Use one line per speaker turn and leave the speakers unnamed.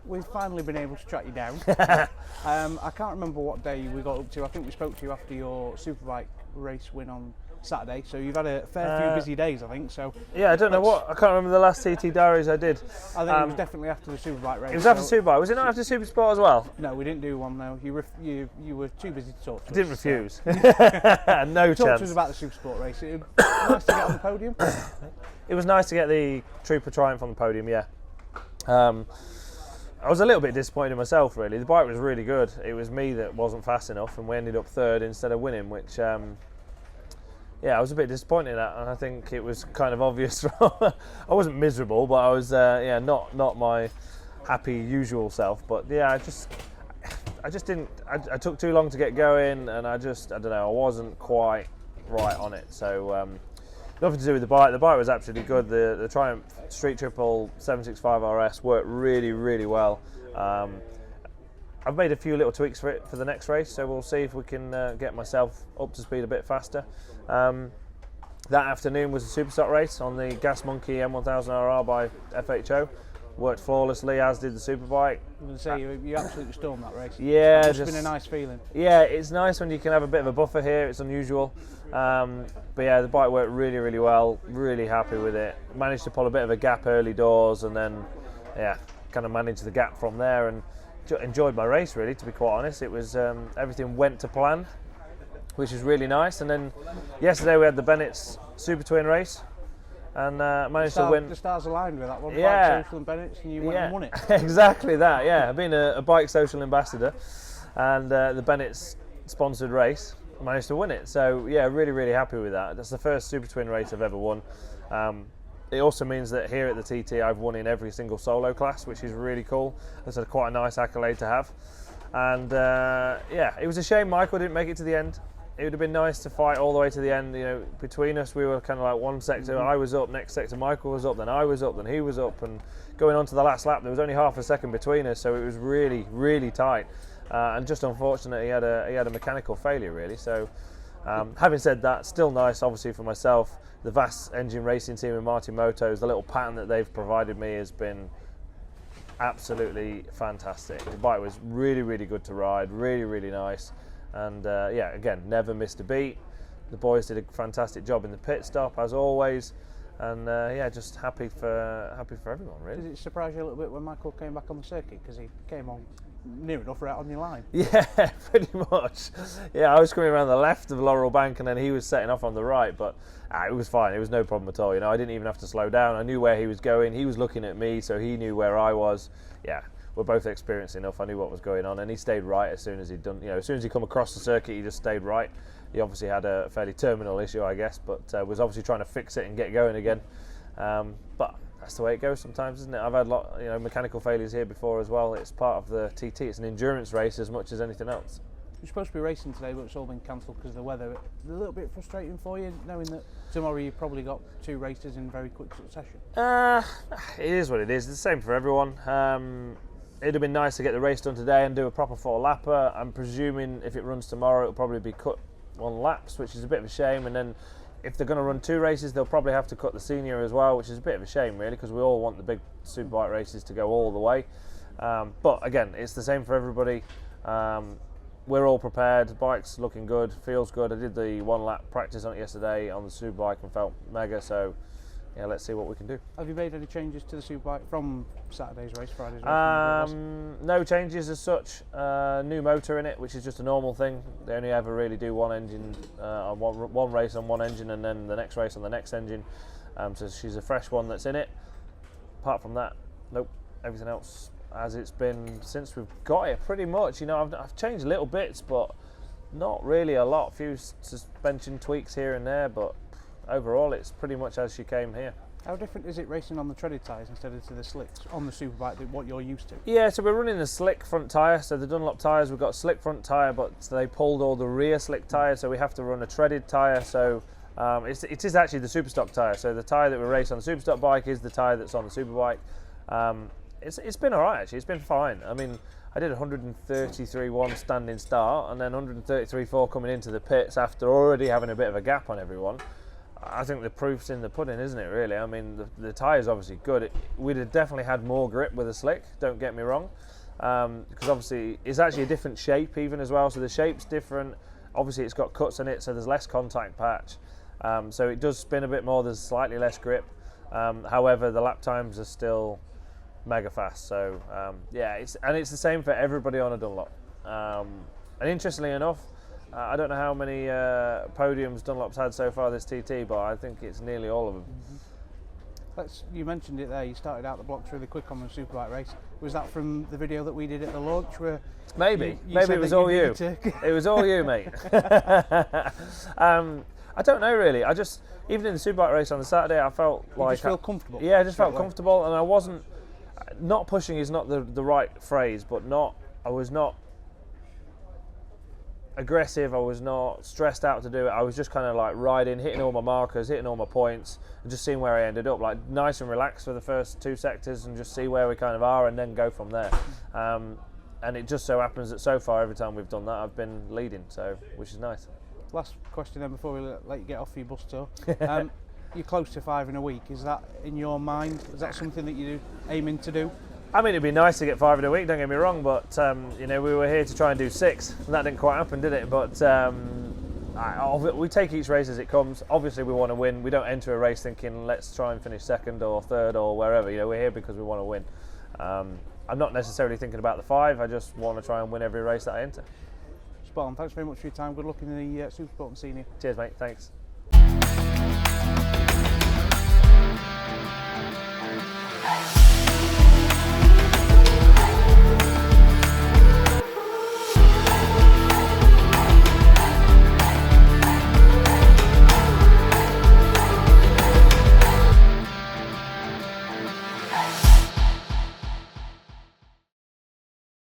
we've finally been able to track you down. I can't remember what day we got up to. I think we spoke to you after your Superbike race win on Saturday, so you've had a fair few busy days, I think. So
yeah, I don't know what. I can't remember the last TT diaries I did.
I think it was definitely after the Superbike race.
It was after Superbike. Was it not after Supersport as well?
No, we didn't do one. No, you were too busy to talk to us.
I didn't refuse. No
chance. Talk to us about the Supersport race. It was nice to get on the podium.
It was nice to get the Trooper Triumph on the podium. Yeah. I was a little bit disappointed in myself, really. The bike was really good. It was me that wasn't fast enough, and we ended up third instead of winning, which. Yeah, I was a bit disappointed at, and I think it was kind of obvious. I wasn't miserable, but I was, yeah, not my happy usual self. But yeah, I just didn't. I took too long to get going, and I don't know. I wasn't quite right on it. So nothing to do with the bike. The bike was absolutely good. The Triumph Street Triple 765 RS worked really, really well. I've made a few little tweaks for it for the next race, so we'll see if we can get myself up to speed a bit faster. That afternoon was a Superstock race on the Gas Monkey M1000RR by FHO. Worked flawlessly, as did the Superbike.
I was going to say, you absolutely stormed that race.
Yeah.
It's been a nice feeling.
Yeah, it's nice when you can have a bit of a buffer here. It's unusual. But yeah, the bike worked really, really well. Really happy with it. Managed to pull a bit of a gap early doors, and then, yeah, kind of managed the gap from there, and enjoyed my race, really, to be quite honest. It was everything went to plan, which is really nice. And then yesterday we had the Bennett's Super Twin race, and managed to win.
The stars aligned with that one.
Yeah.
Bike Social and Bennett's, and you went and won it.
Exactly that. Yeah, I've been a bike social ambassador, and the Bennett's sponsored race, managed to win it. So yeah, really, really happy with that. That's the first Super Twin race I've ever won. It also means that here at the TT I've won in every single solo class, which is really cool. That's quite a nice accolade to have. And yeah, it was a shame Michael didn't make it to the end. It would have been nice to fight all the way to the end. You know, between us we were kind of like one sector. I was up, next sector Michael was up, then I was up, then he was up, and going on to the last lap there was only half a second between us, so it was really, really tight. And just unfortunate he had a mechanical failure, really. So having said that, still nice obviously for myself. The vast engine racing team and Martin Motos, the little pattern that they've provided me has been absolutely fantastic. The bike was really, really good to ride, really, really nice. And yeah, again, never missed a beat. The boys did a fantastic job in the pit stop, as always. And yeah, just happy for everyone, really.
Did it surprise you a little bit when Michael came back on the circuit, because he came on near enough right on your line?
Yeah, pretty much. Yeah, I was coming around the left of Laurel Bank, and then he was setting off on the right, but it was fine. It was no problem at all. You know, I didn't even have to slow down. I knew where he was going. He was looking at me, so he knew where I was. Yeah, we're both experienced enough. I knew what was going on, and he stayed right as soon as he'd done. You know, as soon as he come across the circuit, he just stayed right. He obviously had a fairly terminal issue, I guess, but was obviously trying to fix it and get going again. But that's the way it goes sometimes, isn't it? I've had mechanical failures here before as well. It's part of the TT. It's an endurance race as much as anything else.
You're supposed to be racing today, but it's all been cancelled because of the weather. It's a little bit frustrating for you, knowing that tomorrow you've probably got 2 races in very quick succession.
It is what it is. It's the same for everyone. It'd have been nice to get the race done today and do a proper 4-lapper. I'm presuming if it runs tomorrow, it'll probably be cut 1 laps, which is a bit of a shame. And then if they're going to run 2 races, they'll probably have to cut the senior as well, which is a bit of a shame, really, because we all want the big superbike races to go all the way. But again, it's the same for everybody. We're all prepared. The bike's looking good, feels good. I did the 1-lap practice on it yesterday on the superbike and felt mega. So yeah, let's see what we can do.
Have you made any changes to the superbike from Saturday's race, Friday's race?
No changes as such. New motor in it, which is just a normal thing. They only ever really do one engine on one race on one engine, and then the next race on the next engine. So she's a fresh one that's in it. Apart from that, nope. Everything else as it's been since we've got it, pretty much. You know, I've changed little bits, but not really a lot. A few suspension tweaks here and there, but overall it's pretty much as she came here.
How different is it racing on the treaded tyres instead of to the slicks on the superbike, what you're used to?
Yeah, so we're running the slick front tyre. So the Dunlop tyres, we've got a slick front tyre, but they pulled all the rear slick tyres, so we have to run a treaded tyre. So it is actually the Superstock tyre. So the tyre that we race on the Superstock bike is the tyre that's on the Superbike. It's been all right, actually. It's been fine. I mean, I did 133.1 standing start, and then 133.4 coming into the pits after already having a bit of a gap on everyone. I think the proof's in the pudding, isn't it, really? I mean, the tyre's obviously good. We'd have definitely had more grip with a slick, don't get me wrong, because obviously it's actually a different shape even as well, so the shape's different. Obviously it's got cuts in it, so there's less contact patch, so it does spin a bit more, there's slightly less grip. However, the lap times are still mega fast, so yeah, it's the same for everybody on a Dunlop. And interestingly enough, I don't know how many podiums Dunlop's had so far this TT, but I think it's nearly all of them.
You mentioned it there, you started out the blocks really quick on the Superbike race. Was that from the video that we did at the launch? Where
maybe
you
it was all you. It was all you, mate. I don't know really. I just, even in the Superbike race on the Saturday, I felt like...
You just feel comfortable?
Yeah, I just felt comfortable, and I wasn't... Not pushing is not the right phrase, but I was not aggressive, I was not stressed out to do it. I was just kind of like riding, hitting all my markers, hitting all my points, and just seeing where I ended up. Like nice and relaxed for the first 2 sectors, and just see where we kind of are, and then go from there. And it just so happens that so far, every time we've done that, I've been leading, so which is nice.
Last question then before we let you get off your bus tour. You're close to 5 in a week. Is that in your mind? Is that something that you're aiming to do?
I mean, it'd be nice to get 5 in a week, don't get me wrong, but you know, we were here to try and do 6, and that didn't quite happen, did it? But we take each race as it comes. Obviously, we want to win. We don't enter a race thinking, let's try and finish 2nd or 3rd or wherever. You know, we're here because we want to win. I'm not necessarily thinking about the 5. I just want to try and win every race that I enter.
Spot on. Thanks very much for your time. Good luck in the Supersport and Senior.
Cheers, mate. Thanks.